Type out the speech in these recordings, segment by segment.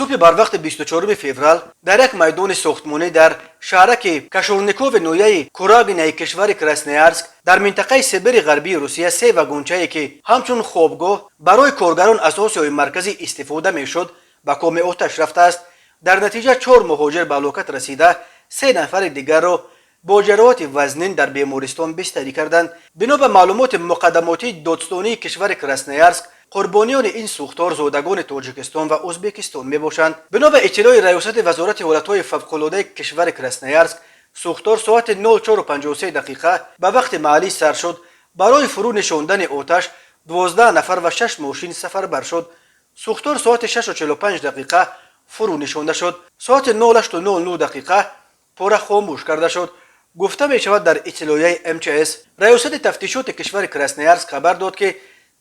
صبح بر وقت 24 فوریه در یک میدان ساختمانی در شهرک کاشورنیکوف نویه کوراگینای کشور کراسنویارسک در منطقه سیبری غربی روسیه سه واگنچه‌ای که همچون خوابگاه برای کارگران اساسی و مرکزی استفاده میشد به کام آتش رفته است. در نتیجه 4 مهاجر به هلاکت رسیده، 3 نفر دیگر را با جراحات وزنین در بیمارستان بستری کردند. بنا به معلومات مقدماتی دادستانی کشور کراسنویارسک، قربانیان این سوختار زادگان تاجیکستان و ازبکستان می باشند. بنا به اطلاع ریاست وزارت حالتهای فوق‌العاده کشور کراسنویارسک، سوختار ساعت 04:53 دقیقه به وقت محلی سر شد. برای فرو نشاندن آتش 12 نفر و 6 ماشین سفربر شد. سوختار ساعت 6:45 دقیقه فرو نشانده شد. ساعت 08:09 دقیقه پورا خاموش کرده شد. گفته می شود در اطلاعیه MCS ریاست تفتیشات کشور کراسنویارسک خبر داد که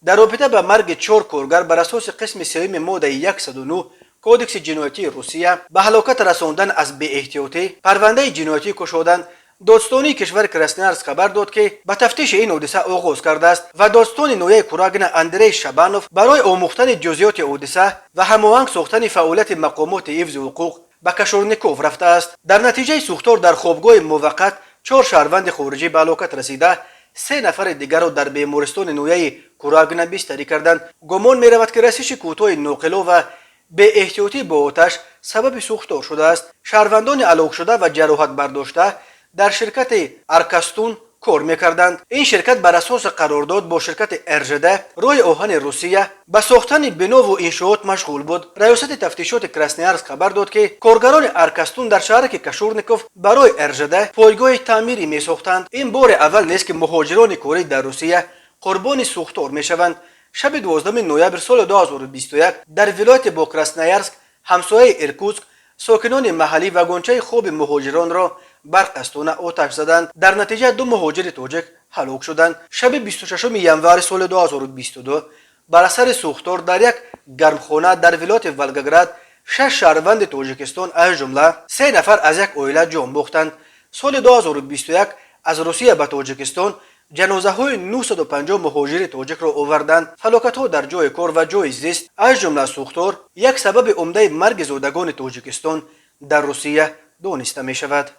در رابطه با مرگ 4 کارگر بر اساس قسم سوم ماده 109 کودکس جنایتی روسیه به هلاکت رساندن از بی احتیاطی پرونده جنایتی گشودند. دادستانی کشور کراسنویارسک خبر داد که به تفتیش این حادثه آغاز کرده است و دادستان نویه کوراگین اندری شابانوف برای آموختن جزئیات حادثه و هماهنگ ساختن فعالیت مقامات حفظ حقوق به کاشورنیکوف رفته است. در نتیجه سوختار در خوابگاه موقت 4 شهروند خارجی به هلاکت رسیده، 3 نفر دیگر را در بیمارستان نویه کوراگین بستری کردند. گمان می رود که رسش کوتاه ناقلا و به احتیاطی با آتش سبب سوختار شده است. شهروندان هلاک شده و جراحت برداشته در شرکت ارکستون کار میکردند. این شرکت بر اساس قرارداد با شرکت ارژده روی آهن روسیه به ساختن بنا و انشاءات مشغول بود. ریاست تفتیشات کراسنویارسک خبر داد که کارگران ارکستون در شهرک کاشورنیکوف برای ارژده پایگاه تعمیری میساختند. این بار اول نیست که مهاجران کاری در روسیه قربانی سوختار میشوند. شب 12 نوامبر سال 2021 در ولایت با کراسنویارسک همسایه ایرکوتسک ساکنان محلی واگنچه خواب مهاجران را برقصدانه آتش زدند. در نتیجه 2 مهاجر تاجیک هلاک شدند. شب 26 ینوار سال 2022 بر اثر سوختار در یک گرمخانه در ولایت ولگاگراد 6 شهروند تاجیکستان از جمله 3 نفر از یک عائله جان باختند. سال 2021 از روسیه به تاجیکستان جنازه های 950 مهاجر تاجیک را آوردند. هلاکت ها در جای کار و جای زیست از جمله سوختار یک سبب عمده مرگ زادگان تاجیکستان در روسیه دانسته می شود.